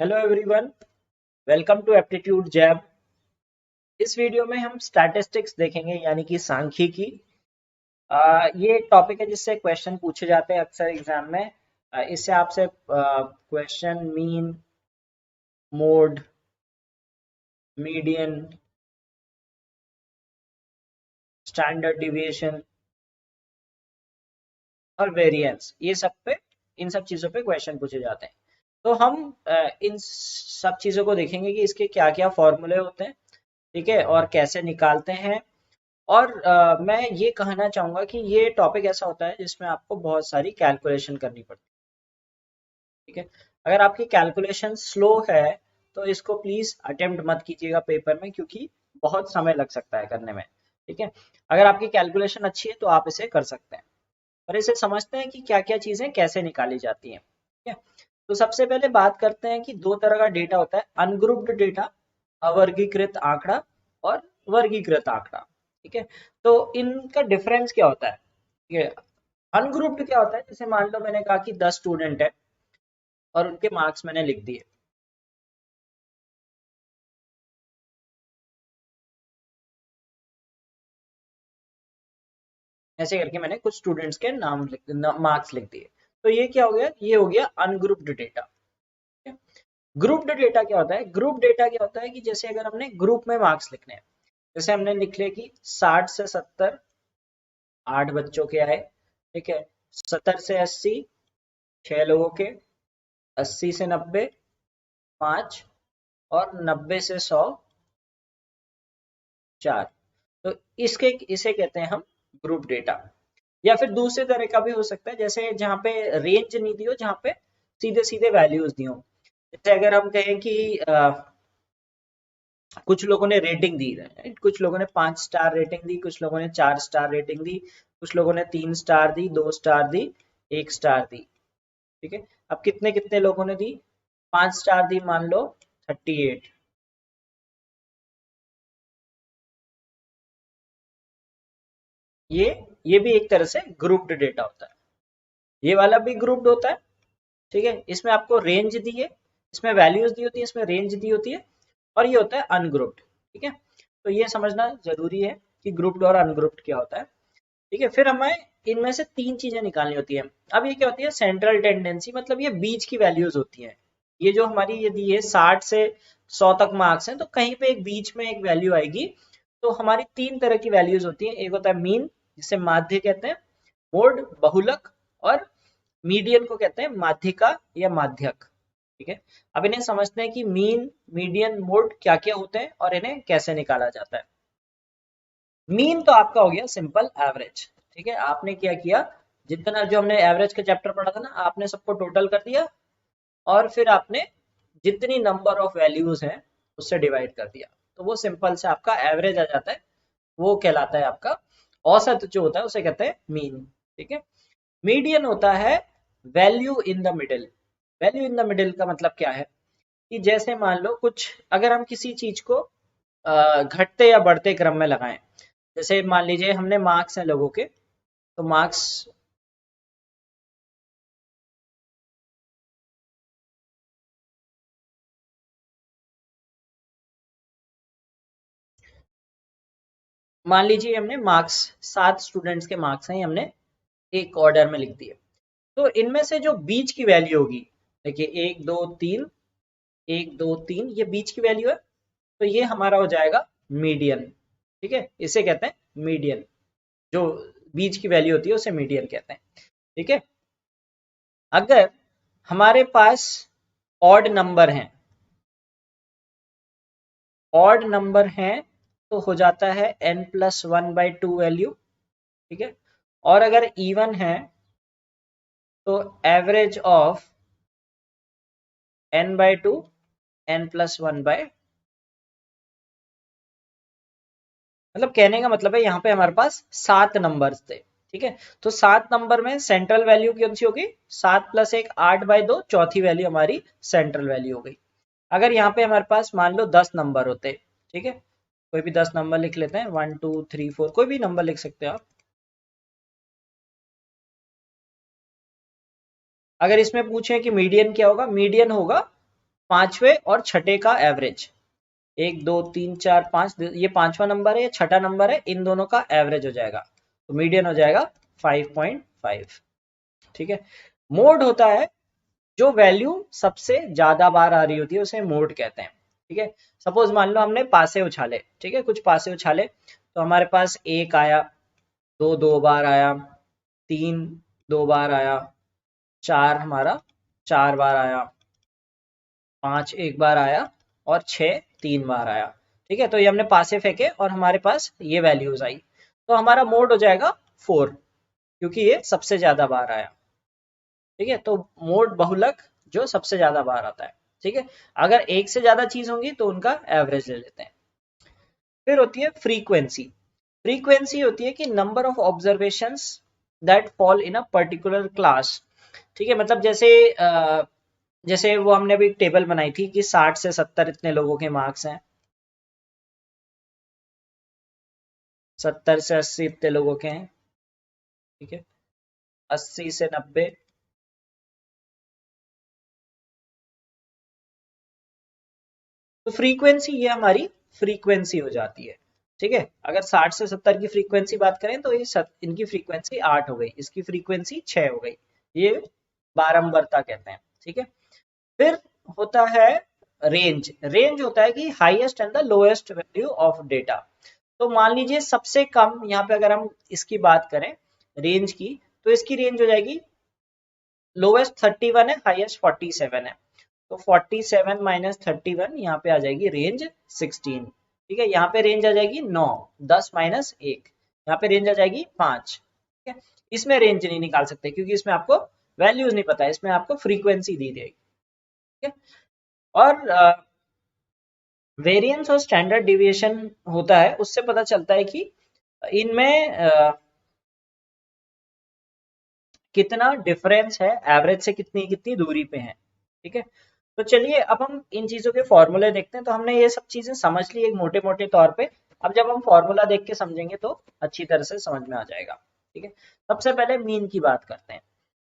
Hello everyone, welcome to aptitude jab. इस video में हम स्टैटिस्टिक्स देखेंगे यानी कि सांख्यिकी। ये एक टॉपिक है जिससे क्वेश्चन पूछे जाते हैं अक्सर एग्जाम में। इससे आपसे question mean, mode, median, standard deviation और वेरिएंस, ये सब पे इन सब चीज़ों पे क्वेश्चन पूछे जाते हैं। तो हम इन सब चीज़ों को देखेंगे कि इसके क्या क्या फॉर्मूले होते हैं, ठीक है, और कैसे निकालते हैं। और मैं ये कहना चाहूंगा कि ये टॉपिक ऐसा होता है जिसमें आपको बहुत सारी कैलकुलेशन करनी पड़ती है, ठीक है। अगर आपकी कैलकुलेशन स्लो है तो इसको प्लीज अटेम्प्ट मत कीजिएगा पेपर में, क्योंकि बहुत समय लग सकता है करने में, ठीक है। अगर आपकी कैलकुलेशन अच्छी है तो आप इसे कर सकते हैं। पर इसे समझते हैं कि क्या क्या चीजें कैसे निकाली जाती हैं, ठीक है। तो सबसे पहले बात करते हैं कि दो तरह का डेटा होता है, अनग्रुप्ड डेटा, अवर्गीकृत आंकड़ा, और वर्गीकृत आंकड़ा, ठीक है। तो इनका डिफरेंस क्या होता है? ये अनग्रुप्ड क्या होता है? जैसे मान लो मैंने कहा कि 10 स्टूडेंट है और उनके मार्क्स मैंने लिख दिए। ऐसे करके मैंने कुछ स्टूडेंट्स के मार्क्स लिख दिए। तो ये क्या हो गया? ये हो गया अनग्रुप्ड डेटा। ग्रुप्ड डेटा क्या होता है? ग्रुप डेटा क्या होता है कि जैसे अगर हमने ग्रुप में मार्क्स लिखने हैं, जैसे हमने लिख लिया कि 60 से 70 8 बच्चों के आए, ठीक है। 70 से 80 6 लोगों के, 80 से 90 5, और 90 से 100 4। तो इसके इसे कहते हैं हम ग्रुप डेटा। या फिर दूसरे तरह का भी हो सकता है, जैसे जहाँ पे रेंज नहीं दी हो, जहाँ पे सीधे सीधे वैल्यूज दी हो। जैसे अगर हम कहें कि कुछ लोगों ने रेटिंग दी है, राइट? कुछ लोगों ने 5 स्टार रेटिंग दी, कुछ लोगों ने 4 स्टार रेटिंग दी, कुछ लोगों ने 3 स्टार दी, 2 स्टार दी, 1 स्टार दी, ठीक है। अब कितने कितने लोगों ने दी? 5 स्टार दी मान लो 38। ये ये भी एक तरह से ग्रुप्ड डेटा होता है। ये वाला भी ग्रुप्ड होता है, ठीक है। इसमें आपको रेंज दी है, इसमें वैल्यूज दी होती है, इसमें रेंज दी होती है। और ये होता है अनग्रुप्ड, ठीक है। तो ये समझना जरूरी है कि ग्रुप्ड और अनग्रुप्ड क्या होता है, ठीक है। फिर हमें इनमें से तीन चीजें निकालनी होती है। अब ये क्या होती है? सेंट्रल टेंडेंसी, मतलब ये बीच की वैल्यूज होती हैं। ये जो हमारी यदि ये 60 से 100 तक मार्क्स हैं, तो कहीं पे एक बीच में एक वैल्यू आएगी। तो हमारी तीन तरह की वैल्यूज होती हैं। एक होता है मीन, जिसे माध्य कहते हैं, मोड, बहुलक, और मीडियन को कहते हैं माध्यिका या माध्यक, ठीक है। अब इन्हें समझते हैं कि मीन, मीडियन, मोड क्या क्या होते हैं और इन्हें कैसे निकाला जाता है। मीन तो आपका हो गया सिंपल एवरेज, ठीक है। आपने क्या किया, जितना जो हमने एवरेज का चैप्टर पढ़ा था ना, आपने सबको टोटल कर दिया और फिर आपने जितनी नंबर ऑफ वैल्यूज हैं उससे डिवाइड कर दिया, तो वो सिंपल से आपका एवरेज आ जाता है। वो कहलाता है आपका औसत, जो होता है उसे कहते हैं मीन, ठीक है। मीडियन होता है value in the middle. Value in the middle का मतलब क्या है कि जैसे मान लो कुछ, अगर हम किसी चीज को घटते या बढ़ते क्रम में लगाएं, जैसे मान लीजिए हमने मार्क्स हैं लोगों के, तो मार्क्स, मान लीजिए हमने मार्क्स 7 स्टूडेंट्स के मार्क्स हैं, हमने एक ऑर्डर में लिख दिए। तो इनमें से जो बीच की वैल्यू होगी, देखिए 1 2 3, 1 2 3, ये बीच की वैल्यू है। तो ये हमारा हो जाएगा मीडियन, ठीक है। इसे कहते हैं मीडियन। जो बीच की वैल्यू होती है उसे मीडियन कहते हैं, ठीक है। अगर हमारे पास ऑड नंबर हैं, ऑड नंबर हैं, तो हो जाता है n+1/2 वैल्यू, ठीक है। और अगर इवन है तो एवरेज ऑफ n/2, n+1/, मतलब कहने का मतलब है यहाँ पे हमारे पास 7 नंबर्स थे, ठीक है। तो 7 नंबर में सेंट्रल वैल्यू कौन सी होगी? 7+1 8/2, चौथी वैल्यू हमारी सेंट्रल वैल्यू हो गई। अगर यहाँ पे हमारे पास मान लो 10 नंबर होते, ठीक है, कोई भी 10 नंबर लिख लेते हैं, 1 2 3 4, कोई भी नंबर लिख सकते हो आप। अगर इसमें पूछे कि मीडियन क्या होगा, मीडियन होगा पांचवे और छठे का एवरेज, 1 2 3 4 5, ये पांचवा नंबर है, ये छठा नंबर है, इन दोनों का एवरेज हो जाएगा, तो मीडियन हो जाएगा 5.5। ठीक है। मोड होता है जो वैल्यू सबसे ज्यादा बार आ रही होती है उसे मोड कहते हैं। ठीक है। सपोज मान लो हमने पासे उछाले, ठीक है, कुछ पासे उछाले, तो हमारे पास 1 आया, 2 2 बार आया, 3 2 बार आया, 4 हमारा 4 बार आया, 5 1 बार आया, और 6 3 बार आया। ठीक है। तो ये हमने पासे फेंके और हमारे पास ये वैल्यूज आई, तो हमारा मोड हो जाएगा 4, क्योंकि ये सबसे ज्यादा बार आया। ठीक है। तो मोड बहुलक जो सबसे ज्यादा बार आता है। ठीक है। अगर एक से ज्यादा चीज होंगी तो उनका एवरेज ले लेते हैं। फिर होती है फ्रीक्वेंसी। फ्रीक्वेंसी होती है कि number of observations that fall in a particular class. ठीक है। मतलब जैसे वो हमने अभी टेबल बनाई थी कि 60 से 70 इतने लोगों के मार्क्स हैं, 70 से 80 इतने लोगों के हैं। ठीक है। 80 से 90, तो फ्रीक्वेंसी ये हमारी फ्रीक्वेंसी हो जाती है। ठीक है। अगर 60 से 70 की फ्रीक्वेंसी बात करें तो इनकी फ्रीक्वेंसी 8 हो गई, इसकी फ्रीक्वेंसी 6 हो गई, ये बारंबारता कहते हैं। ठीक है। फिर होता है रेंज। रेंज होता है कि highest and the lowest value of data. तो मान लीजिए सबसे कम, यहाँ पे अगर हम इसकी बात करें रेंज की, तो इसकी रेंज हो जाएगी, लोएस्ट 31 है, हाईएस्ट 47 है, तो 47 माइनस 31, यहाँ पे आ जाएगी रेंज 16। ठीक है। यहाँ पे रेंज आ जाएगी 9, 10 माइनस 1, यहाँ पे रेंज आ जाएगी 5। ठीक है। इसमें रेंज नहीं निकाल सकते क्योंकि इसमें आपको वैल्यूज नहीं पता है, इसमें आपको फ्रीक्वेंसी दी जाएगी। ठीक है। और वेरिएंस और स्टैंडर्ड डिविएशन होता है, उससे पता चलता है कि इनमें कितना डिफरेंस है, एवरेज से कितनी कितनी दूरी पे है। ठीक है। तो चलिए अब हम इन चीजों के फॉर्मूले देखते हैं। तो हमने ये सब चीजें समझ ली एक मोटे मोटे तौर पे, अब जब हम फॉर्मूला देख के समझेंगे तो अच्छी तरह से समझ में आ जाएगा। ठीक है। सबसे पहले मीन की बात करते हैं।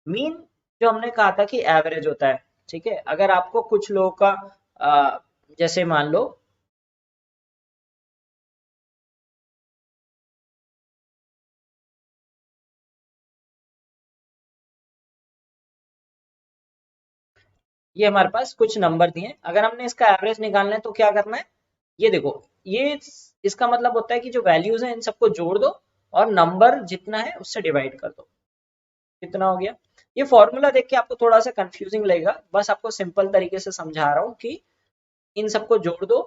मीन जो हमने कहा था कि एवरेज होता है। ठीक है। अगर आपको कुछ लोगों का जैसे मान लो ये हमारे पास कुछ नंबर दिए, अगर हमने इसका एवरेज निकालना है तो क्या करना है, ये देखो, ये इसका मतलब होता है कि जो वैल्यूज हैं इन सबको जोड़ दो और नंबर जितना है उससे डिवाइड कर दो। कितना हो गया। ये फॉर्मूला देख के आपको थोड़ा सा कंफ्यूजिंग लगेगा, बस आपको सिंपल तरीके से समझा रहा हूँ कि इन सबको जोड़ दो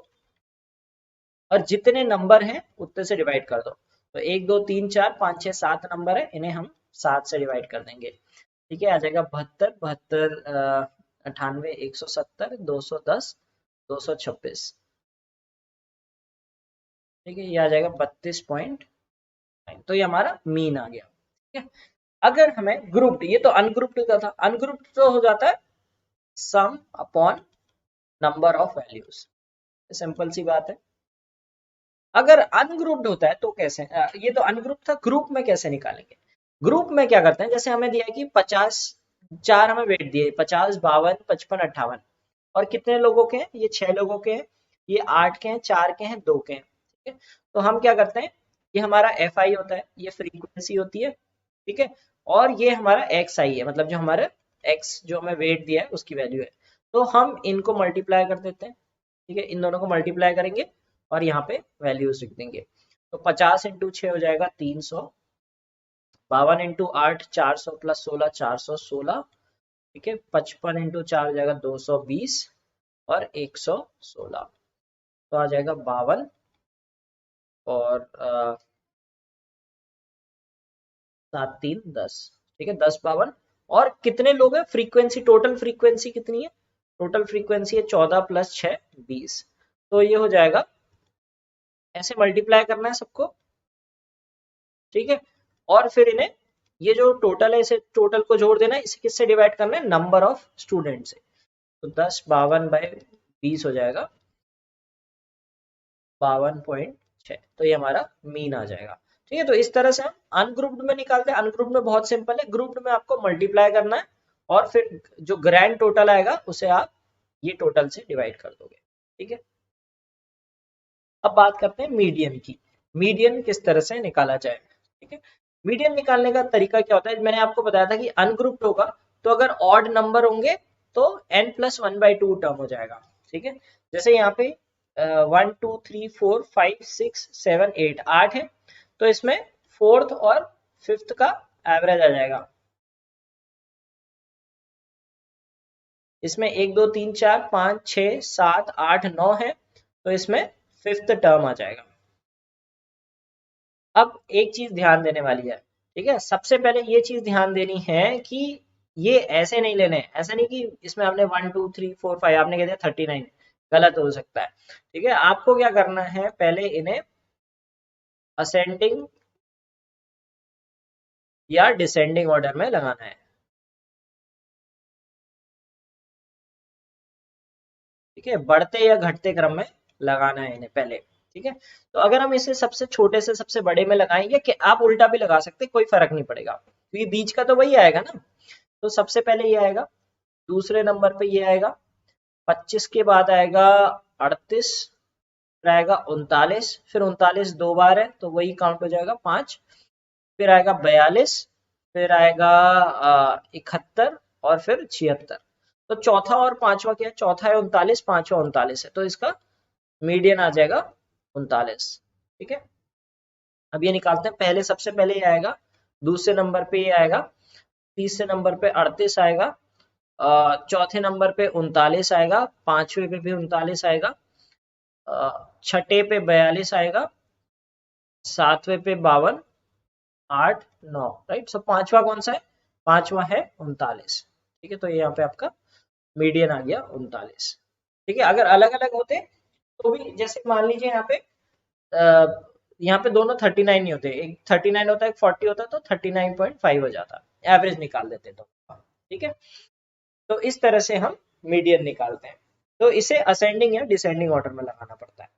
और जितने नंबर हैं उतने से डिवाइड कर दो। तो 1 2 3 4 5 6 7 नंबर है, इन्हें हम 7 से डिवाइड कर देंगे। ठीक है। आ जाएगा 72 72 98 170 210 226। ठीक है। ये आ जाएगा 32.9, तो ये हमारा मीन आ गया। ठीक है। अगर हमें ग्रुप्ड, ये तो अनग्रुप्ड का था, अनग्रुप्ड तो हो जाता है sum upon number of values, simple सी बात है। अगर अनग्रुप्ड होता है तो कैसे, ये तो अनग्रुप्ड था, ग्रुप में कैसे निकालेंगे। ग्रुप में क्या करते हैं, जैसे हमें दिया है कि 50, 4 हमें वेट दिए, 50 52 55 58, और कितने लोगों के हैं, ये 6 लोगों के हैं, ये 8 के हैं, 4 के हैं, 2 के हैं। ठीक है। तो हम क्या करते हैं, ये हमारा एफ आई होता है, ये फ्रीक्वेंसी होती है। ठीक है। और ये हमारा एक्स आई है, मतलब जो हमारा एक्स जो हमें वेट दिया है उसकी वैल्यू है, तो हम इनको मल्टीप्लाई कर देते हैं। ठीक है। इन दोनों को मल्टीप्लाई करेंगे और यहाँ पे वैल्यूज लिख देंगे। तो 50 इंटू 6 हो जाएगा 300, 52 इंटू 8 400 प्लस 16 416। ठीक है। 55 इंटू 4 हो जाएगा 220 और 116, तो आ जाएगा 52 और 7 3 10। ठीक है। 10 52, और कितने लोग हैं, फ्रीक्वेंसी, टोटल फ्रीक्वेंसी कितनी है, टोटल फ्रीक्वेंसी है 14 प्लस 6 20, तो ये हो जाएगा, ऐसे मल्टीप्लाई करना है सबको। ठीक है। और फिर इन्हें, ये जो टोटल है इसे टोटल को जोड़ देना है, इसे किससे डिवाइड करना है, नंबर ऑफ स्टूडेंट से। तो 10 52 बाई 20 हो जाएगा 52.6, तो ये हमारा मीन आ जाएगा। ठीक है। तो इस तरह से हम अनग्रुप्ड में निकालते हैं। अनग्रुप्ड में बहुत सिंपल है, ग्रुप्ड में आपको मल्टीप्लाई करना है और फिर जो ग्रैंड टोटल आएगा उसे आप ये टोटल से डिवाइड कर दोगे। ठीक है, अब बात करते हैं मीडियन की। मीडियन किस तरह से निकाला जाए। ठीक है, मीडियन निकालने का तरीका क्या होता है, मैंने आपको बताया था कि अनग्रुप्ड होगा तो अगर ऑड नंबर होंगे तो n+1/2 टर्म हो जाएगा। ठीक है, जैसे यहाँ पे 1 2 3 4 5 6 7 8 8 है, तो इसमें फोर्थ और फिफ्थ का एवरेज आ जाएगा। इसमें 1 2 3 4 5 6 7 8 9 है, तो इसमें फिफ्थ टर्म आ जाएगा। अब एक चीज ध्यान देने वाली है। ठीक है, सबसे पहले ये चीज ध्यान देनी है कि ये ऐसे नहीं लेने, ऐसा नहीं कि इसमें आपने 1 2 3 4 5 आपने कह दिया 39, गलत हो सकता है। ठीक है, आपको क्या करना है, पहले इन्हें असेंडिंग या डिसेंडिंग ऑर्डर में लगाना है। ठीक है, बढ़ते या घटते क्रम में लगाना है इन्हें पहले। ठीक है, तो अगर हम इसे सबसे छोटे से सबसे बड़े में लगाएंगे, कि आप उल्टा भी लगा सकते, कोई फर्क नहीं पड़ेगा क्योंकि बीच का तो वही आएगा ना। तो सबसे पहले ये आएगा, दूसरे नंबर पे ये आएगा 25 के बाद आएगा 38, फिर आएगा 39, फिर 39 दो बार है तो वही काउंट हो जाएगा 5, फिर आएगा 42, फिर आएगा 71 और फिर 76। तो चौथा और पांचवा क्या है, चौथा है 39, पांचवा 39 है, तो इसका मीडियन आ जाएगा 39। ठीक है, अब ये निकालते हैं, पहले सबसे पहले ये आएगा, दूसरे नंबर पे ये आएगा, तीसरे नंबर पे 38 आएगा, चौथे नंबर पे 39 आएगा, पांचवे पे भी 39 आएगा, छठे पे 42 आएगा, सातवें पे 52, 8 9, राइट। सो पांचवा कौन सा है, पांचवा है 39। ठीक है, तो ये यहाँ पे आपका मीडियन आ गया 39। ठीक है, अगर अलग अलग होते तो भी, जैसे मान लीजिए यहाँ पे दोनों 39 नहीं होते, एक 39 होता है एक 40 होता है, तो 39.5 हो जाता, एवरेज निकाल देते तो। ठीक है, तो इस तरह से हम मीडियन निकालते हैं, तो इसे असेंडिंग या डिसेंडिंग ऑर्डर में लगाना पड़ता है।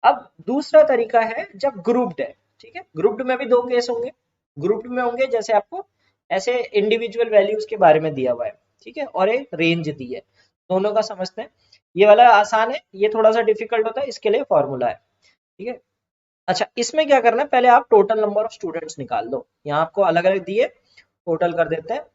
अब दूसरा तरीका है जब ग्रुप्ड है। ठीक है, ग्रुप्ड में भी दो केस होंगे। ग्रुप्ड में होंगे जैसे आपको ऐसे इंडिविजुअल वैल्यूज के बारे में दिया हुआ है, ठीक है, और एक रेंज दी है, दोनों का समझते हैं। ये वाला आसान है, ये थोड़ा सा डिफिकल्ट होता है, इसके लिए फॉर्मूला है। ठीक है, अच्छा इसमें क्या करना है, पहले आप टोटल नंबर ऑफ स्टूडेंट्स निकाल दो। यहाँ आपको अलग अलग दिए, टोटल कर देते हैं,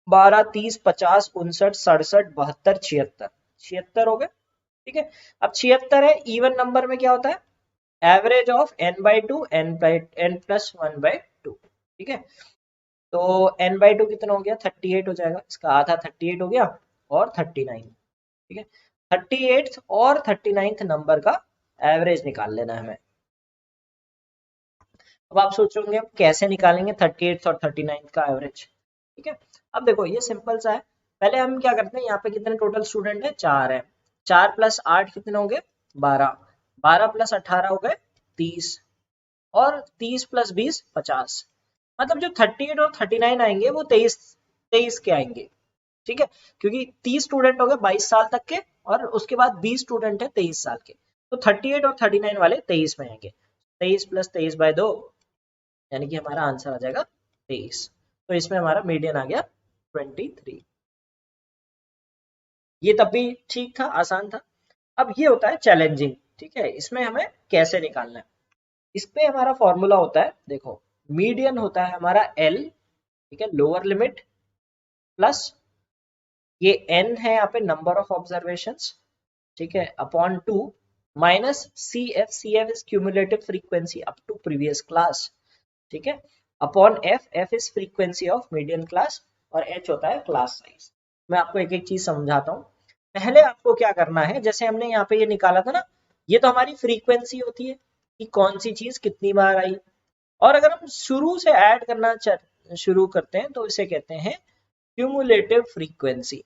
12 30 50 59 67 72 76, 76 हो गए। ठीक है, अब 76 है, इवन नंबर में क्या होता है, एवरेज ऑफ n/2 n+1/2। ठीक है, तो n/2 कितना हो गया, 38 हो जाएगा, इसका आधा 38 हो गया और 39। ठीक है, 38 और 39 नंबर का एवरेज निकाल लेना है हमें। अब आप सोचोगे हम कैसे निकालेंगे 38 और 39 का एवरेज। ठीक है, अब देखो ये सिंपल सा है, पहले हम क्या करते हैं, यहाँ पे कितने टोटल स्टूडेंट है, 4 है, 4 + 8 कितने हो गए, 12, 12 + 18 हो गए 30, और 30 + 20 50। मतलब जो 38 और 39 आएंगे वो 23 23 के आएंगे। ठीक है, क्योंकि 30 स्टूडेंट हो गए 22 साल तक के, और उसके बाद 20 स्टूडेंट है 23 साल के, तो 38 और 39 वाले 23 में आएंगे। 23 + 23/2, यानी कि हमारा आंसर आ जाएगा 23। तो इसमें हमारा मीडियन आ गया 23। ये तब भी ठीक था, आसान था। अब ये होता है चैलेंजिंग। ठीक है, इसमें हमें कैसे निकालना है, इस पे हमारा फॉर्मूला होता है, देखो मीडियन होता है हमारा L, ठीक है, लोअर लिमिट, प्लस ये n है यहाँ पे नंबर ऑफ ऑब्जर्वेशंस, ठीक है, upon 2, minus CF, CF is cumulative frequency up to previous class, ठीक है, upon F is frequency of median class, और H होता है क्लास साइज। मैं आपको एक एक चीज समझाता हूँ। पहले आपको क्या करना है, जैसे हमने यहाँ पे ये निकाला था ना, ये तो हमारी फ्रीक्वेंसी होती है कि कौन सी चीज कितनी बार आई, और अगर हम शुरू से ऐड करना शुरू करते हैं तो इसे कहते हैं क्यूमुलेटिव फ्रीक्वेंसी।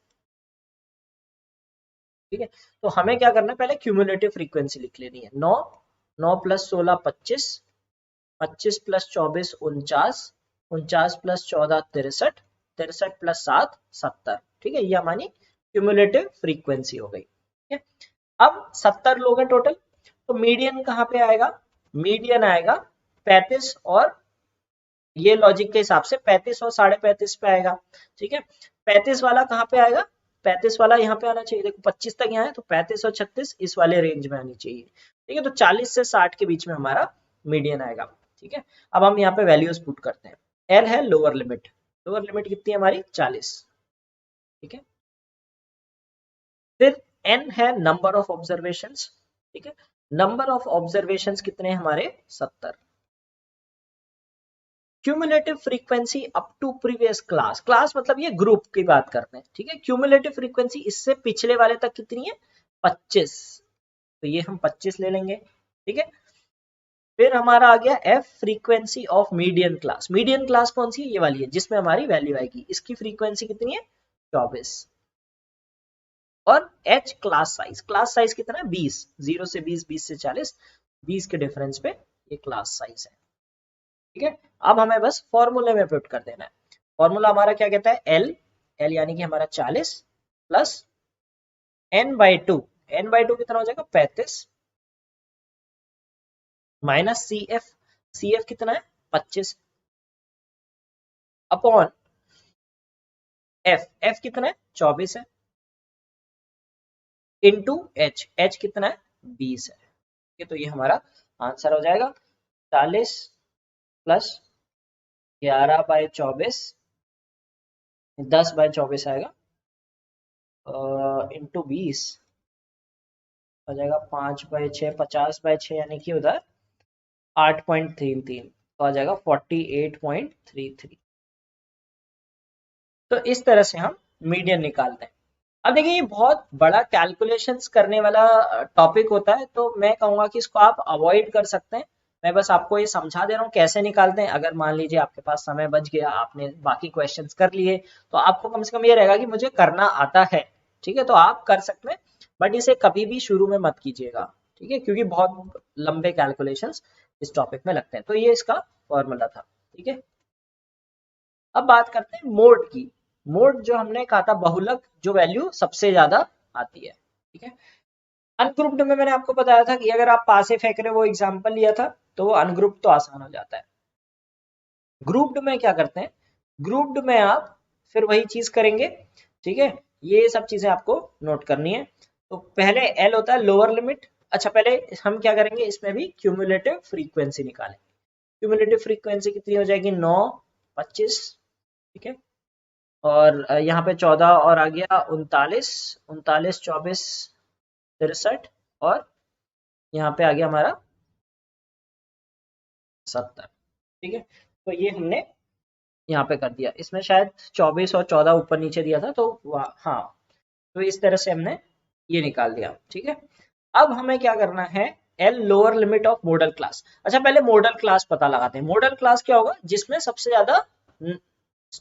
ठीक है, तो हमें क्या करना है, पहले क्यूमुलेटिव फ्रीक्वेंसी लिख लेनी है। 9 9 + 16 25, 25 + 24 49, 49 + 14 63, 63 + 7 70। ठीक है, ये हमारी क्यूमुलेटिव फ्रीक्वेंसी हो गई। ठीक है, अब 70 लोग हैं टोटल, तो मीडियन कहाँ पे आएगा, मीडियन आएगा 35, और ये लॉजिक के हिसाब से 35 और 35.5 पे आएगा। ठीक है, 35 वाला कहाँ पे आएगा, 35 वाला यहाँ पे आना चाहिए। देखो 25 तक यहाँ है तो 35 और 36 इस वाले रेंज में आनी चाहिए। ठीक है, तो 40 से 60 के बीच में हमारा मीडियन आएगा। ठीक है, अब हम यहाँ पे वैल्यूज पुट करते हैं। एल है लोअर लिमिट, लोअर लिमिट कितनी है हमारी 40। ठीक है, फिर एन है नंबर ऑफ ऑब्जर्वेशंस। ठीक है, नंबर ऑफ ऑब्जर्वेशंस कितने हमारे 70। Cumulative frequency up to previous class, class मतलब ये ग्रुप की बात करते हैं। ठीक है, क्यूमुलेटिव फ्रीक्वेंसी इससे पिछले वाले तक कितनी है 25, तो ये हम 25 ले लेंगे। ठीक है, फिर हमारा आ गया F frequency of median class. Median class कौन सी है, ये वाली है जिसमें हमारी वैल्यू आएगी। इसकी फ्रीक्वेंसी कितनी है 24। और एच क्लास साइज कितना है 20, 0 से 20, 20 से 40, 20 के डिफरेंस पे ये क्लास साइज है। ठीक है, अब हमें बस फॉर्मूले में पुट कर देना है। फॉर्मूला हमारा क्या कहता है, एल, एल यानी कि हमारा 40 प्लस n/2, n/2 कितना हो जाएगा 35, minus C F, C F कितना है 25, अपॉन एफ, एफ कितना है 24 है, इंटू एच, एच कितना है 20 है। ठीक है, तो ये हमारा आंसर हो जाएगा 40 प्लस 11/24, 10/24 आएगा, इंटू 20 हो जाएगा 5/6, 50/6 यानी कि उधर 8.33, तो आ जाएगा 48.33। तो इस तरह से हम मीडियन निकालते हैं। अब देखिए ये बहुत बड़ा कैलकुलेशंस करने वाला टॉपिक होता है, तो मैं कहूंगा कि इसको आप अवॉइड कर सकते हैं। मैं बस आपको ये समझा दे रहा हूँ कैसे निकालते हैं। अगर मान लीजिए आपके पास समय बच गया, आपने बाकी क्वेश्चंस कर लिए, तो आपको कम से कम ये रहेगा कि मुझे करना आता है। ठीक है, तो आप कर सकते हैं, बट इसे कभी भी शुरू में मत कीजिएगा। ठीक है, क्योंकि बहुत लंबे कैलकुलेशंस इस टॉपिक में लगते हैं। तो ये इसका फॉर्मूला था। ठीक है, अब बात करते हैं मोड की। मोड जो हमने कहा था बहुलक, जो वैल्यू सबसे ज्यादा आती है। ठीक है, अनग्रुप्ड में मैंने आपको बताया था कि अगर आप पासे फेंक रहे, वो एग्जांपल लिया था, तो वो अनग्रुप्ड तो आसान हो जाता है। ग्रुप्ड में क्या करते हैं, ग्रुप्ड में आप फिर वही चीज करेंगे। ठीक है, ये सब चीजें आपको नोट करनी है। तो पहले एल होता है लोअर लिमिट। अच्छा, पहले हम क्या करेंगे, इसमें भी क्यूमुलेटिव फ्रीक्वेंसी निकालेंगे। क्यूमुलेटिव फ्रीक्वेंसी कितनी हो जाएगी 9, 25। ठीक है, और यहाँ पे 14 और आ गया 39, 39, 24, 63, और यहाँ पे आ गया हमारा 70। ठीक है, तो ये हमने यहाँ पे कर दिया। इसमें शायद 24 और 14 ऊपर नीचे दिया था, तो हाँ, तो इस तरह से हमने ये निकाल दिया। ठीक है, अब हमें क्या करना है, L lower limit of model class. अच्छा, पहले मॉडल क्लास पता लगाते हैं। मॉडल क्लास क्या होगा, जिसमें सबसे ज्यादा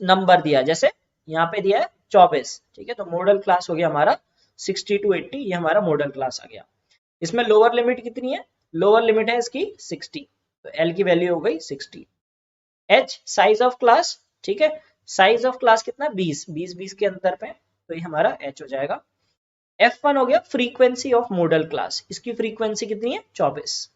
नंबर दिया, जैसे यहाँ पे दिया है 24। ठीक है, तो मॉडल क्लास हो गया हमारा 60 to 80, ये हमारा मॉडल क्लास आ गया। इसमें लोअर लिमिट कितनी है, लोअर लिमिट है इसकी 60, तो एल की वैल्यू हो गई 60। एच साइज ऑफ क्लास, ठीक है, साइज ऑफ क्लास कितना 20, 20, 20 के अंतर पे, तो ये हमारा एच हो जाएगा। F1 हो गया फ्रीक्वेंसी ऑफ मॉडल क्लास, इसकी फ्रीक्वेंसी कितनी है 24।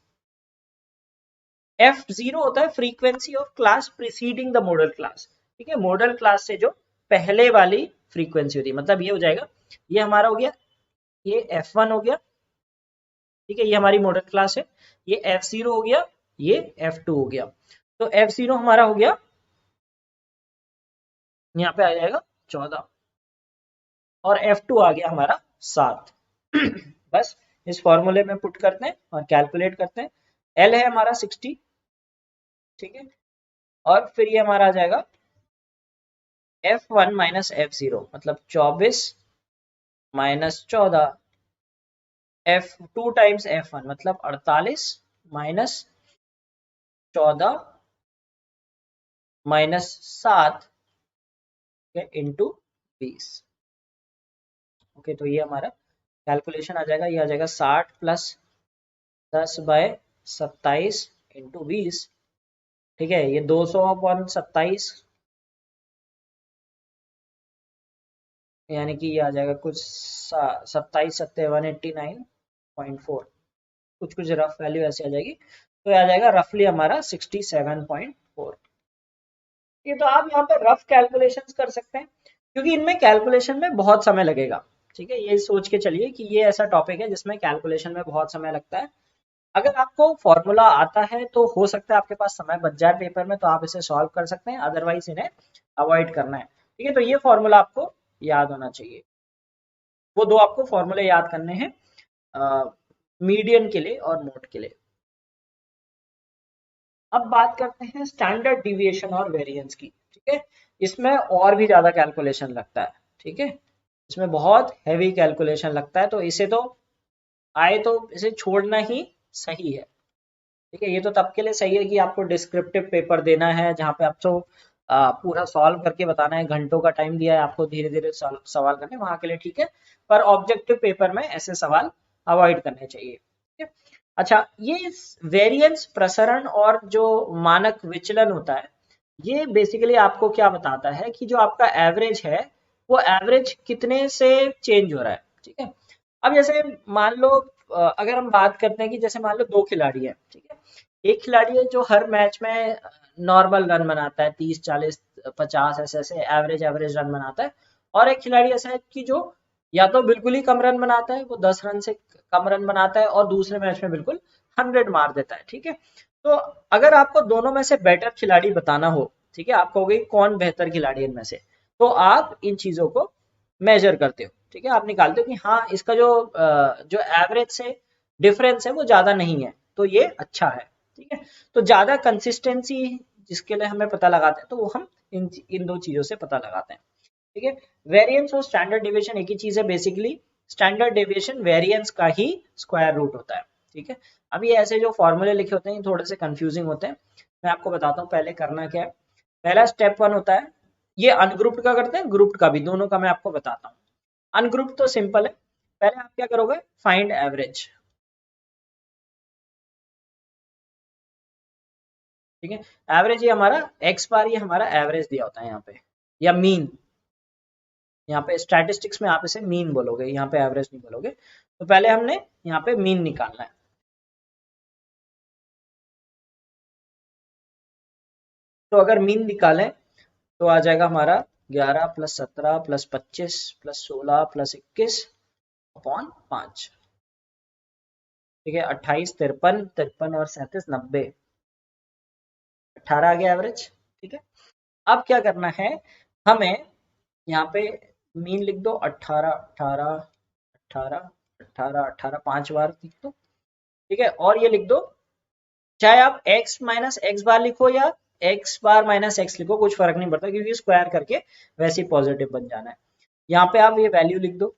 F0 होता है frequency of class preceding the model class. ठीक है, मॉडल क्लास से जो पहले वाली फ्रीक्वेंसी होती है, मतलब ये हो जाएगा, ये हमारा हो गया, ये F1 हो गया। ठीक है, ये हमारी मॉडल क्लास है। ये F0 हो गया, ये F2 हो गया। तो F0 हमारा हो गया, यहाँ पे आ जाएगा 14, और F2 आ गया हमारा 7। बस इस फॉर्मूले में पुट करते हैं और कैलकुलेट करते हैं। L है हमारा 60। ठीक है, और फिर ये हमारा आ जाएगा F1 माइनस F0, मतलब 24 माइनस 14, F2 टाइम्स F1 मतलब 48, माइनस 14 माइनस 7 इंटू 20। ओके, तो ये हमारा कैलकुलेशन आ जाएगा। ये आ जाएगा 60 प्लस 10/27 इंटू 20। ठीक है, ये 200/27, यानी कि ये आ जाएगा कुछ 27, 189.4, कुछ रफ वैल्यू ऐसे आ जाएगी। तो ये आ जाएगा रफली हमारा 67.4। ये तो आप यहाँ पे रफ कैलकुलेशंस कर सकते हैं। क्योंकि इनमें कैलकुलेशन में बहुत समय लगेगा। ठीक है, ये सोच के चलिए कि ये ऐसा टॉपिक है जिसमें कैलकुलेशन में बहुत समय लगता है। अगर आपको फॉर्मूला आता है तो हो सकता है आपके पास समय बच जाए पेपर में, तो आप इसे सॉल्व कर सकते हैं, अदरवाइज इन्हें अवॉइड करना है। ठीक है, तो ये फॉर्मूला आपको याद होना चाहिए। वो दो आपको फॉर्मूले याद करने हैं मीडियन के लिए और मोड के लिए। अब बात करते हैं स्टैंडर्ड डिविएशन और वेरिएंस की। ठीक है, इसमें और भी ज्यादा कैलकुलेशन लगता है। ठीक है, इसमें बहुत हैवी कैलकुलेशन लगता है, तो इसे तो आए तो इसे छोड़ना ही सही है। ठीक है, ये तो तब के लिए सही है कि आपको डिस्क्रिप्टिव पेपर देना है जहाँ पे आपको पूरा सॉल्व करके बताना है, घंटों का टाइम दिया है आपको धीरे धीरे सवाल करने, वहां के लिए ठीक है। पर ऑब्जेक्टिव पेपर में ऐसे सवाल अवॉइड करने चाहिए। ठीक है, अच्छा, ये वेरिएंस प्रसरण और जो मानक विचलन होता है, ये बेसिकली आपको क्या बताता है कि जो आपका एवरेज है वो एवरेज कितने से चेंज हो रहा है। ठीक है, अब जैसे मान लो अगर हम बात करते हैं कि जैसे मान लो दो खिलाड़ी हैं। ठीक है, एक खिलाड़ी है जो हर मैच में नॉर्मल रन बनाता है, 30 40 50 ऐसे ऐसे एवरेज एवरेज रन बनाता है, और एक खिलाड़ी ऐसा है कि जो या तो बिल्कुल ही कम रन बनाता है, वो 10 रन से कम रन बनाता है, और दूसरे मैच में बिल्कुल 100 मार देता है। ठीक है, तो अगर आपको दोनों में से बेटर खिलाड़ी बताना हो, ठीक है, आप कहोगे कौन बेहतर खिलाड़ी है इनमें से, तो आप इन चीजों को मेजर करते हो। ठीक है, आप निकालते हो कि हाँ इसका जो एवरेज से डिफरेंस है वो ज्यादा नहीं है, तो ये अच्छा है। ठीक है, तो ज्यादा कंसिस्टेंसी जिसके लिए हमें पता लगाते हैं, तो वो हम इन दो चीजों से पता लगाते हैं। ठीक है, वेरिएंस और स्टैंडर्ड डेविएशन एक ही चीज है बेसिकली। स्टैंडर्ड डेविएशन वेरिएंस का ही स्क्वायर रूट होता है। ठीक है, अब ये ऐसे जो फॉर्मूले लिखे होते हैं थोड़े से कंफ्यूजिंग होते हैं, मैं आपको बताता हूँ पहले करना क्या है। पहला स्टेप 1 होता है, ये अनग्रुप्ड का करते हैं, ग्रुप्ड का भी, दोनों का मैं आपको बताता हूँ। अनग्रुप्ड तो सिंपल है, पहले आप क्या करोगे, फाइंड एवरेज। ठीक है, एवरेज ये हमारा एक्स बार ये हमारा एवरेज दिया होता है यहाँ पे, या मीन। यहाँ पे स्टैटिस्टिक्स में आप इसे मीन बोलोगे, यहाँ पे एवरेज नहीं बोलोगे। तो पहले हमने यहाँ पे मीन निकालना है। तो अगर मीन निकालें तो आ जाएगा हमारा 11 + 17 + 25 + 16 + 21 अपॉन 5। ठीक है, 28 53 53 और 37 90, 18 आ गया एवरेज। ठीक है, अब क्या करना है हमें, यहाँ पे मीन लिख दो, 18 18 18 18 18 5 बार लिख दो। ठीक है, और ये लिख दो, चाहे आप x माइनस एक्स बार लिखो या x बार माइनस एक्स लिखो, कुछ फर्क नहीं पड़ता, क्योंकि स्क्वायर करके वैसे ही पॉजिटिव बन जाना है। यहाँ पे आप ये वैल्यू लिख दो।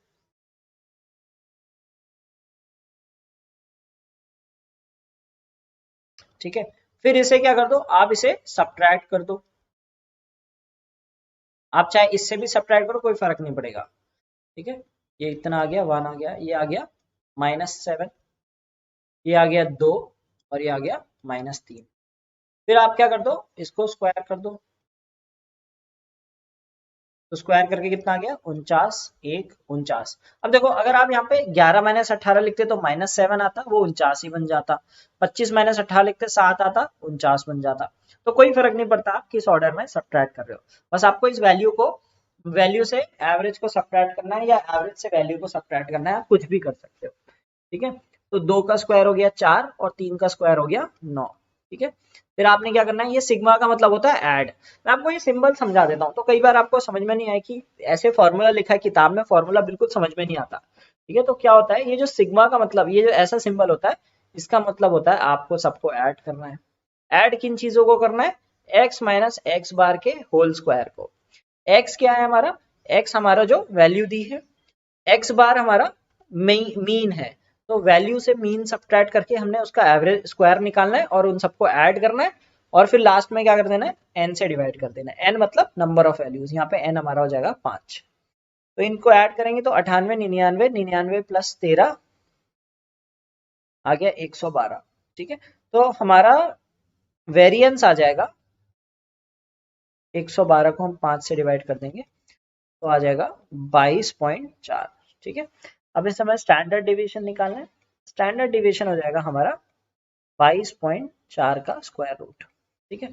ठीक है, फिर इसे क्या कर दो, आप इसे सब्ट्रैक्ट कर दो। आप चाहे इससे भी सब्ट्रैक्ट करो, कोई फर्क नहीं पड़ेगा। ठीक है, ये इतना आ गया 1 आ गया, ये आ गया -7, ये आ गया 2, और ये आ गया -3। फिर आप क्या कर दो, इसको स्क्वायर कर दो। तो स्क्वायर करके कितना आ गया, 49 1 49। अब देखो, अगर आप यहाँ पे 11 - 18 लिखते तो -7 आता, वो 49 ही बन जाता। 25 - 18 लिखते 7 आता, 49 बन जाता। तो कोई फर्क नहीं पड़ता आप किस ऑर्डर में सब्ट्रैक्ट कर रहे हो, बस आपको इस वैल्यू से एवरेज को सब्ट्रैक्ट करना है, या एवरेज से वैल्यू को सब्ट्रैक्ट करना है, आप कुछ भी कर सकते हो। ठीक है, तो 2 का स्क्वायर हो गया 4, और 3 का स्क्वायर हो गया 9। ठीक है, फिर आपने क्या करना है, ये सिग्मा का मतलब होता है ऐड। मैं आपको ये सिंबल समझा देता हूँ, तो कई बार आपको समझ में नहीं आया कि ऐसे फॉर्मूला लिखा है किताब में, फॉर्मूला बिल्कुल समझ में नहीं आता। ठीक है, तो क्या होता है, ये जो सिग्मा का मतलब, ये जो ऐसा सिंबल होता है, इसका मतलब होता है आपको सबको ऐड करना है। ऐड किन चीजों को करना है, x माइनस एक्स बार के होल स्क्वायर को। x क्या है हमारा, x हमारा जो वैल्यू दी है, x बार हमारा मीन है, तो वैल्यू से मीन सब्ट्रैक्ट करके हमने उसका एवरेज स्क्वायर निकालना है, और उन सबको ऐड करना है, और फिर लास्ट में क्या कर देना है, n से डिवाइड कर देना है। n मतलब नंबर ऑफ वैल्यूज, यहाँ पे n हमारा हो जाएगा 5। तो इनको ऐड करेंगे तो 98 99 99 + 13 आ गया 112। ठीक है, तो हमारा वेरिएंस आ जाएगा, 112 को हम 5 से डिवाइड कर देंगे तो आ जाएगा 22.4। ठीक है, अब इस समय स्टैंडर्ड डिवीजन निकालना है। स्टैंडर्ड डिवीजन हो जाएगा हमारा 22.4 का स्क्वायर रूट। ठीक है,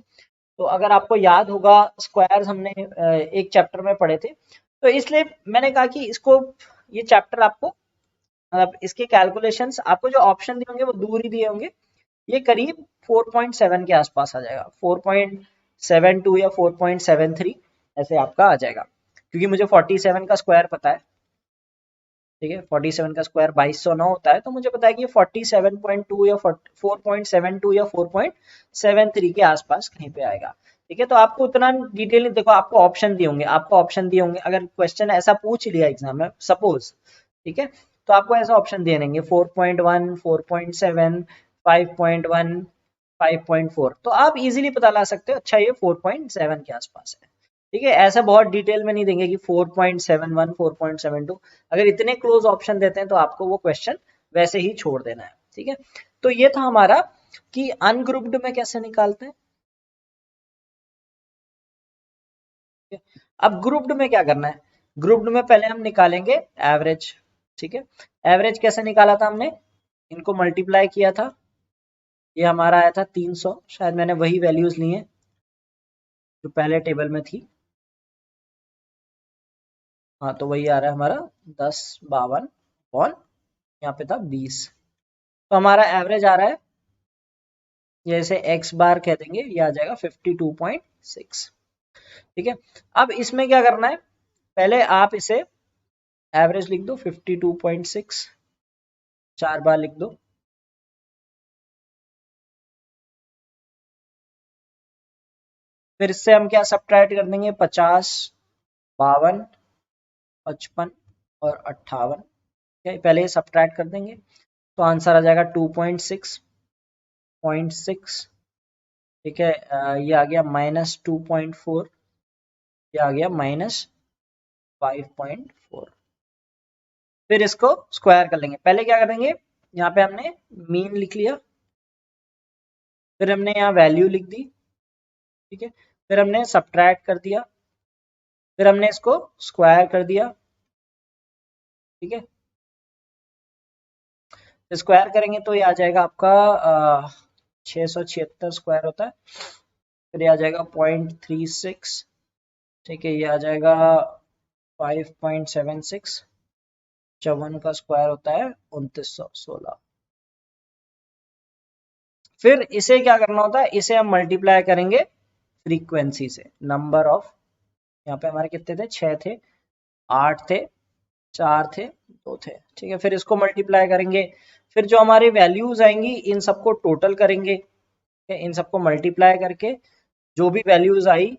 तो अगर आपको याद होगा, स्क्वायर्स हमने एक चैप्टर में पढ़े थे, तो इसलिए मैंने कहा कि इसको, ये चैप्टर आपको मतलब इसके कैलकुलेशंस आपको जो ऑप्शन दिए होंगे वो दूर ही दिए होंगे, ये करीब 4.7 के आसपास आ जाएगा, 4.72 या 4.73 ऐसे आपका आ जाएगा, क्योंकि मुझे 47 का स्क्वायर पता है, ठीक है, 47 का स्क्वायर 2209 होता है, तो मुझे पता है कि 47.2 या 4.72 या 4.73 के आसपास कहीं पे आएगा, ठीक है। तो आपको उतना डिटेल नहीं, देखो आपको ऑप्शन दिए होंगे, अगर क्वेश्चन ऐसा पूछ लिया एग्जाम में सपोज, ठीक है, तो आपको ऐसा ऑप्शन दिए रहेंगे 4.1, 4.7, 5.1, 5.4, तो आप इजीली पता ला सकते हो, अच्छा ये 4.7 के आसपास है, ठीक है। ऐसा बहुत डिटेल में नहीं देंगे कि 4.71, 4.72, अगर इतने क्लोज ऑप्शन देते हैं तो आपको वो क्वेश्चन वैसे ही छोड़ देना है, ठीक है। तो ये था हमारा कि अनग्रुप्ड में कैसे निकालते हैं। अब ग्रुप्ड में क्या करना है, ग्रुप्ड में पहले हम निकालेंगे एवरेज, ठीक है। एवरेज कैसे निकाला था हमने, इनको मल्टीप्लाई किया था, ये हमारा आया था 300, शायद मैंने वही वैल्यूज ली हैं जो पहले टेबल में थी, हाँ तो वही आ रहा है हमारा 1052 और यहाँ पे था 20, तो हमारा एवरेज आ रहा है, जैसे x बार कह देंगे, ये आ जाएगा 52.6, ठीक है। अब इसमें क्या करना है, पहले आप इसे एवरेज लिख दो 52.6, 4 बार लिख दो, फिर इससे हम क्या सब्ट्रैक्ट कर देंगे, 50, 52, 55 और 58, पहले ये सब्ट्रैक्ट कर देंगे, तो आंसर आ जाएगा 2.6, ठीक है। ये आ गया -2.4, ये आ गया -5.4, फिर इसको स्क्वायर कर लेंगे, पहले क्या करेंगे, यहाँ पे हमने मीन लिख लिया, फिर हमने यहाँ वैल्यू लिख दी, ठीक है, फिर हमने सब्ट्रैक्ट कर दिया, फिर हमने इसको स्क्वायर कर दिया, ठीक है। स्क्वायर करेंगे तो ये आ जाएगा आपका 676 स्क्वायर होता है, फिर ये आ जाएगा 0.36, ठीक है, ये आ जाएगा 5.76, 54 का स्क्वायर होता है 2916, फिर इसे क्या करना होता है, इसे हम मल्टीप्लाई करेंगे फ्रीक्वेंसी से, नंबर ऑफ, यहाँ पे हमारे कितने थे, 6 थे, 8 थे, 4 थे, 2 थे, ठीक है, फिर इसको मल्टीप्लाई करेंगे, फिर जो हमारी वैल्यूज आएंगी इन सबको टोटल करेंगे, इन सबको मल्टीप्लाई करके जो भी वैल्यूज आई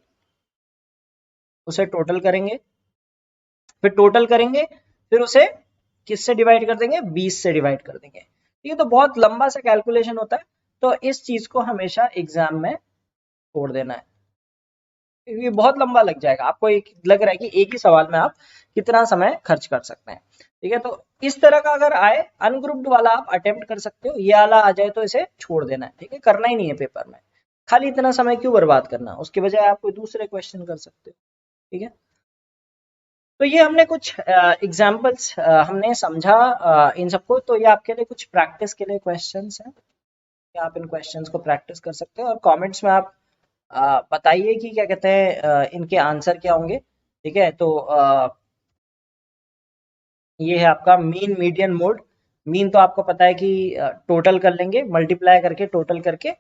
उसे टोटल करेंगे, फिर टोटल करेंगे, फिर उसे किससे डिवाइड कर देंगे, 20 से डिवाइड कर देंगे, ठीक है। तो बहुत लंबा सा कैलकुलेशन होता है, तो इस चीज को हमेशा एग्जाम में छोड़ देना है, ये बहुत लंबा लग जाएगा, आपको एक लग रहा है कि एक ही सवाल में आप कितना समय खर्च कर सकते हैं, ठीक है। तो इस तरह का अगर आए अनग्रुप्ड वाला आप अटेम्प्ट कर सकते हो, ये वाला आ जाए तो इसे छोड़ देना है, ठीक है, करना ही नहीं है पेपर में, खाली इतना समय क्यों बर्बाद करना, उसके बजाय आप कोई दूसरे क्वेश्चन कर सकते हो, ठीक है। तो ये हमने कुछ एग्जाम्पल्स हमने समझा इन सबको, तो ये आपके लिए कुछ प्रैक्टिस के लिए क्वेश्चंस हैं, कि आप इन क्वेश्चंस को प्रैक्टिस कर सकते हो, और कमेंट्स में आप बताइए कि क्या कहते हैं इनके आंसर क्या होंगे, ठीक है। तो ये है आपका मीन मीडियन मोड, मीन तो आपको पता है कि टोटल कर लेंगे, मल्टीप्लाई करके टोटल करके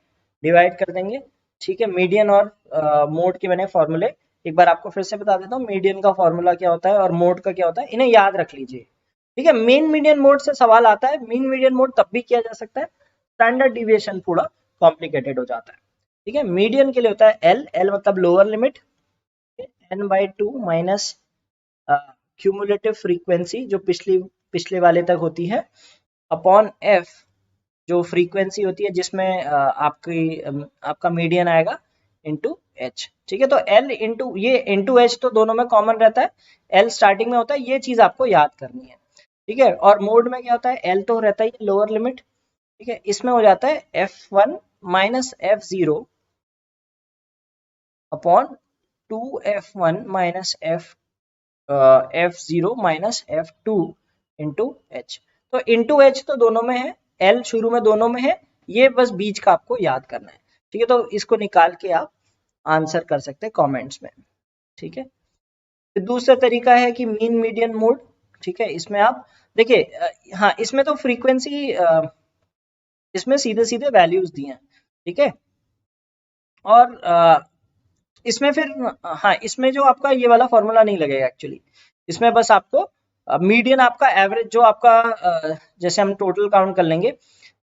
डिवाइड कर देंगे, ठीक है। मीडियन और मोड के बने फॉर्मूले एक बार आपको फिर से बता देता हूँ, मीडियन का फॉर्मूला क्या होता है और मोड का क्या होता है, इन्हें याद रख लीजिए, ठीक है। मीन मीडियन मोड से सवाल आता है, मीन मीडियन मोड तब भी किया जा सकता है, स्टैंडर्ड डिविएशन थोड़ा कॉम्प्लिकेटेड हो जाता है, ठीक है। मीडियन के लिए होता है एल, एल मतलब lower limit, n/2 minus cumulative frequency जो पिछले वाले तक होती है, अपॉन एफ जो फ्रीक्वेंसी होती है जिसमें आपका मीडियन आएगा, इनटू एच, ठीक है। तो एल इंटू ये इंटू एच तो दोनों में कॉमन रहता है, एल स्टार्टिंग में होता है, ये चीज आपको याद करनी है, ठीक है। और मोड में क्या होता है, एल तो रहता है लोअर लिमिट, ठीक है, इसमें हो जाता है f1 minus f0 upon 2f1 minus f0 minus f2 into H, तो इंटू एच तो दोनों में है, एल शुरू में दोनों में है, ये बस बीच का आपको याद करना है, ठीक है। तो इसको निकाल के आप आंसर कर सकते हैं कमेंट्स में, ठीक है। फिर दूसरा तरीका है कि मीन मीडियन मोड, ठीक है। इसमें आप देखिए हाँ, इसमें तो फ्रीक्वेंसी इसमें सीधे सीधे वैल्यूज दिए हैं, ठीक है। और इसमें फिर हाँ, इसमें जो आपका ये वाला फॉर्मूला नहीं लगेगा एक्चुअली। इसमें बस आपको मीडियन आपका एवरेज जो आपका जैसे हम टोटल काउंट कर लेंगे,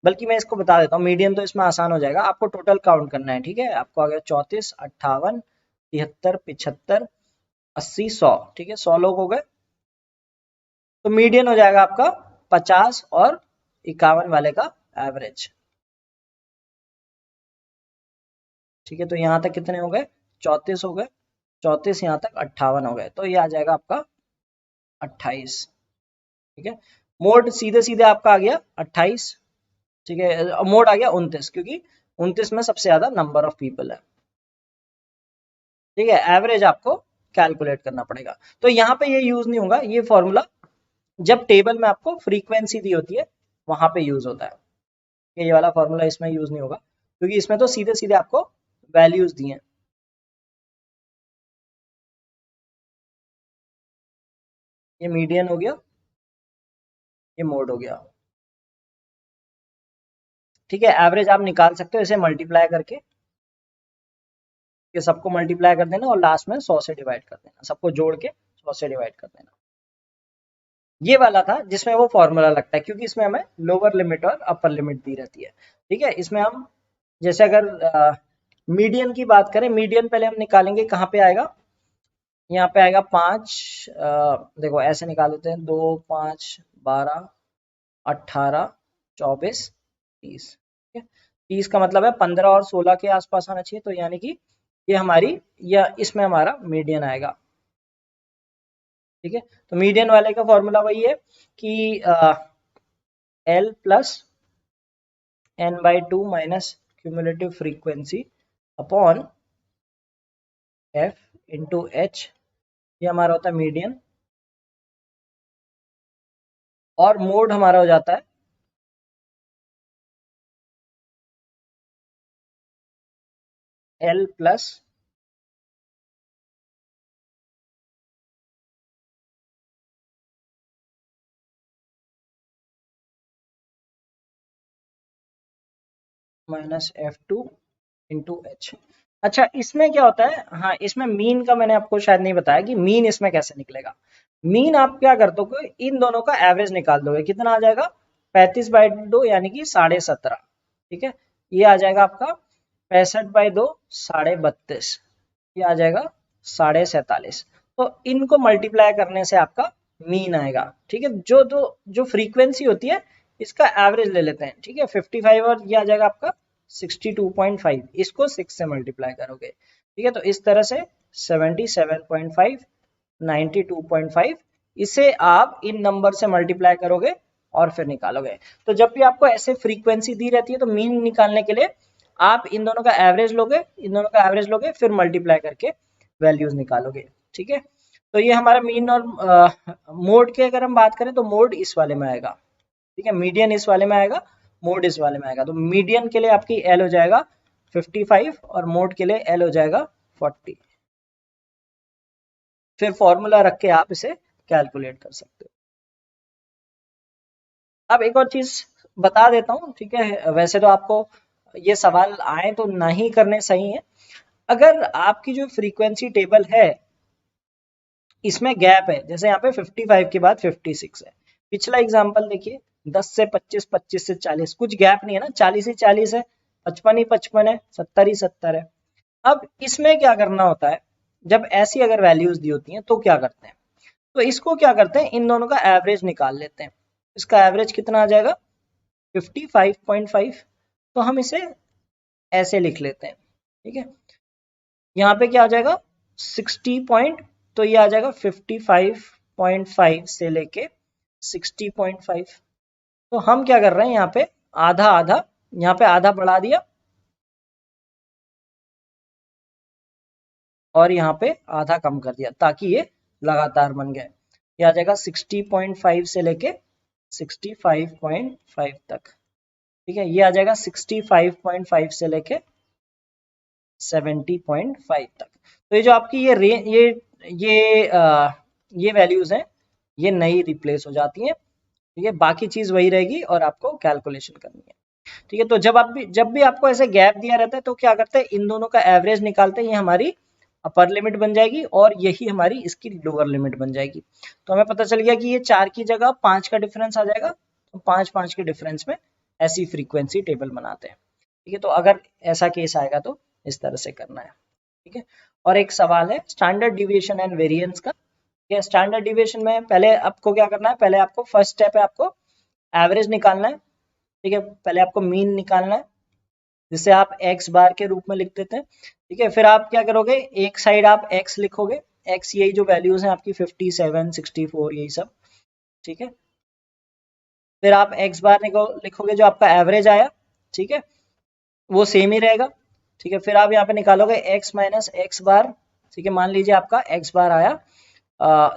बल्कि मैं इसको बता देता हूँ, मीडियन तो इसमें आसान हो जाएगा। आपको टोटल काउंट करना है, ठीक है। आपको आ गया 34, 58, 73, 75, 80, 100, ठीक है। 100 लोग हो गए, तो मीडियन हो जाएगा आपका 50 और 51 वाले का एवरेज, ठीक है। तो यहाँ तक कितने हो गए? 34 हो गए, 34 यहाँ तक 58 हो गए, तो ये आ जाएगा आपका 28, ठीक है। मोड सीधे सीधे आपका आ गया 28, ठीक है। मोड आ गया 29, क्योंकि 29 में सबसे ज्यादा नंबर ऑफ पीपल है, ठीक है। एवरेज आपको कैलकुलेट करना पड़ेगा, तो यहाँ पे ये यूज नहीं होगा ये फॉर्मूला, जब टेबल में आपको फ्रीक्वेंसी दी होती है वहां पे यूज होता है। ये वाला फॉर्मूला इसमें यूज नहीं होगा, क्योंकि इसमें तो सीधे सीधे आपको वैल्यूज दिए हैं। ये मीडियन हो गया, ये मोड हो गया, ठीक है। एवरेज आप निकाल सकते हो इसे मल्टीप्लाई करके, ये सबको मल्टीप्लाई कर देना और लास्ट में 100 से डिवाइड कर देना, सबको जोड़ के 100 से डिवाइड कर देना। ये वाला था जिसमें वो फॉर्मूला लगता है, क्योंकि इसमें हमें लोअर लिमिट और अपर लिमिट दी रहती है, ठीक है। इसमें हम जैसे अगर मीडियन की बात करें, मीडियन पहले हम निकालेंगे, कहाँ पे आएगा? यहाँ पे आएगा 5, देखो ऐसे निकाल देते हैं, 2, 5, 12, 18, 24, 30, ठीक है। 30 का मतलब है 15 और 16 के आसपास आना चाहिए, तो यानी कि ये हमारी, या इसमें हमारा मीडियन आएगा, ठीक है। तो मीडियन वाले का फॉर्मूला वही है कि L plus n/2 minus cumulative frequency upon f into h, ये हमारा होता है मीडियन, और मोड हमारा हो जाता है L plus minus f2 into h। अच्छा, इसमें क्या होता है, हाँ, इसमें मीन का मैंने आपको शायद नहीं बताया कि मीन इसमें कैसे निकलेगा। मीन आप क्या कर दोगे, इन दोनों का एवरेज निकाल दोगे, कितना आ जाएगा? 35/2 यानी कि 17.5, ठीक है। ये आ जाएगा आपका 65/2 32.5, ये आ जाएगा 47.5। तो इनको मल्टीप्लाई करने से आपका मीन आएगा, ठीक है। जो जो जो फ्रीक्वेंसी होती है इसका एवरेज ले लेते हैं, ठीक है। 55 और ये आ जाएगा आपका 62.5, इसको 6 से मल्टीप्लाई करोगे, ठीक है। तो इस तरह से 77.5, 92.5, इसे आप इन नंबर से मल्टीप्लाई करोगे और फिर निकालोगे। तो जब भी आपको ऐसे फ्रीक्वेंसी दी रहती है तो मीन निकालने के लिए आप इन दोनों का एवरेज लोगे, इन दोनों का एवरेज लोगे, फिर मल्टीप्लाई करके वैल्यूज निकालोगे, ठीक है। तो ये हमारा मीन और मोड की अगर हम बात करें तो मोड इस वाले में आएगा, ठीक है। मीडियन इस वाले में आएगा, मोड इस वाले में आएगा। तो मीडियन के लिए आपकी एल हो जाएगा 55 और मोड के लिए एल हो जाएगा 40। फिर फॉर्मूला रख के आप इसे कैलकुलेट कर सकते हो। अब एक और चीज बता देता हूँ, ठीक है। वैसे तो आपको ये सवाल आए तो नहीं करने सही है। अगर आपकी जो फ्रीक्वेंसी टेबल है इसमें गैप है, जैसे यहाँ पे 55 के बाद 56 है, पिछला एग्जांपल देखिए 10 से 25, 25 से 40, कुछ गैप नहीं है ना, 40 ही 40 है, 55 ही 55 है, 70 ही 70 है। अब इसमें क्या करना होता है, जब ऐसी अगर वैल्यूज दी होती हैं तो क्या करते हैं, तो इसको क्या करते हैं, इन दोनों का एवरेज निकाल लेते हैं। इसका एवरेज कितना आ जाएगा? 55.5। तो हम इसे ऐसे लिख लेते हैं, ठीक है। यहाँ पे क्या आ जाएगा 60 पॉइंट, तो ये आ जाएगा 55.5 से लेके 60.5। तो हम क्या कर रहे हैं, यहाँ पे आधा आधा, यहाँ पे आधा बढ़ा दिया और यहाँ पे आधा कम कर दिया, ताकि ये लगातार बन गए। ये आ जाएगा 60.5 से लेके 65.5 तक, ठीक है। ये आ जाएगा 65.5 से लेके 70.5 तक। तो ये जो आपकी ये ये वैल्यूज हैं, ये नई रिप्लेस हो जाती हैं, ठीक है, बाकी चीज वही रहेगी और आपको कैलकुलेशन करनी है, ठीक है। तो जब भी आपको ऐसे गैप दिया रहता है तो क्या करते हैं, इन दोनों का एवरेज निकालते हैं, ये हमारी अपर लिमिट बन जाएगी और यही हमारी इसकी लोअर लिमिट बन जाएगी। तो हमें पता चल गया कि ये 4 की जगह 5 का डिफरेंस आ जाएगा, तो 5 के डिफरेंस में ऐसी फ्रीक्वेंसी टेबल बनाते हैं, ठीक है। तो अगर ऐसा केस आएगा तो इस तरह से करना है, ठीक है। और एक सवाल है स्टैंडर्ड डिविएशन एंड वेरिएंस का। ये स्टैंडर्ड डिविएशन में पहले आपको क्या करना है, पहले आपको फर्स्ट स्टेप है आपको एवरेज निकालना है, ठीक है। पहले आपको मीन निकालना है जिसे आप x बार के रूप में लिख देते हैं, ठीक है। फिर आप क्या करोगे, एक साइड आप x लिखोगे, x यही जो वैल्यूज हैं आपकी 57, 64 यही सब, ठीक है। फिर आप x बार लिखोगे जो आपका एवरेज आया, ठीक है, वो सेम ही रहेगा, ठीक है। फिर आप यहाँ पे निकालोगे x माइनस एक्स बार, ठीक है। मान लीजिए आपका x बार आया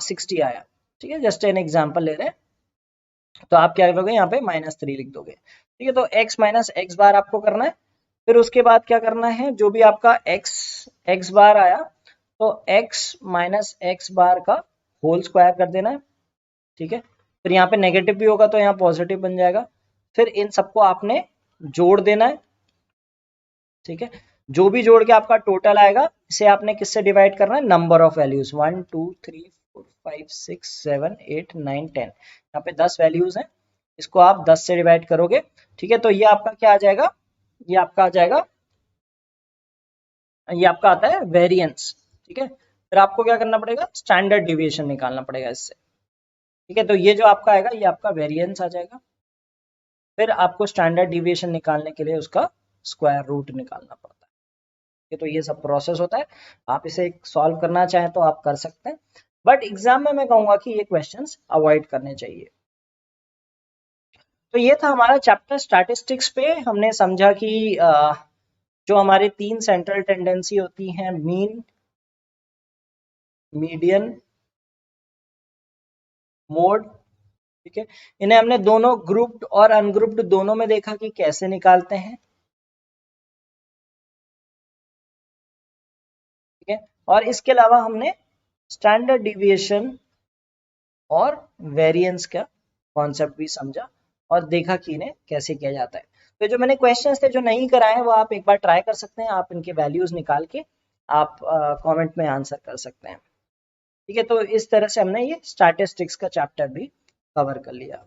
60 आया, ठीक है, जस्ट एन एग्जाम्पल ले रहे हैं, तो आप क्या करोगे यहाँ पे -3 लिख दोगे, ठीक है। तो x माइनस एक्स बार आपको करना है। फिर उसके बाद क्या करना है, जो भी आपका x बार आया तो x माइनस एक्स बार का होल स्क्वायर कर देना है, ठीक है। फिर यहाँ पे नेगेटिव भी होगा तो यहाँ पॉजिटिव बन जाएगा। फिर इन सबको आपने जोड़ देना है, ठीक है। जो भी जोड़ के आपका टोटल आएगा इसे आपने किससे डिवाइड करना है, नंबर ऑफ वैल्यूज 1 2 3 4 5 6 7 8 9 10, यहाँ पे 10 वैल्यूज हैं, इसको आप 10 से डिवाइड करोगे, ठीक है। तो ये आपका क्या आ जाएगा, ये आपका आ जाएगा, ये आपका आता है वेरिएंस, ठीक है। फिर आपको क्या करना पड़ेगा, स्टैंडर्ड डिविएशन निकालना पड़ेगा इससे, ठीक है। तो ये जो आपका आएगा ये आपका वेरिएंस आ जाएगा। फिर आपको स्टैंडर्ड डिविएशन निकालने के लिए उसका स्क्वायर रूट निकालना पड़ता है, तो ये सब प्रोसेस होता है। आप इसे सॉल्व करना चाहें तो आप कर सकते हैं, बट एग्जाम में मैं कहूंगा कि ये क्वेश्चंस अवॉइड करने चाहिए। तो ये था हमारा चैप्टर स्टैटिस्टिक्स पे। हमने समझा कि जो हमारे 3 सेंट्रल टेंडेंसी होती हैं, मीन, मीडियन, मोड, ठीक है, इन्हें हमने दोनों ग्रुप्ड और अनग्रुप्ड दोनों में देखा कि कैसे निकालते हैं, ठीक है। और इसके अलावा हमने स्टैंडर्ड डिविएशन और वेरिएंस का कॉन्सेप्ट भी समझा और देखा कि इन्हें कैसे किया जाता है। तो जो मैंने क्वेश्चंस थे जो नहीं कराए वो आप एक बार ट्राई कर सकते हैं, आप इनके वैल्यूज निकाल के आप कमेंट में आंसर कर सकते हैं, ठीक है। तो इस तरह से हमने ये स्टैटिस्टिक्स का चैप्टर भी कवर कर लिया।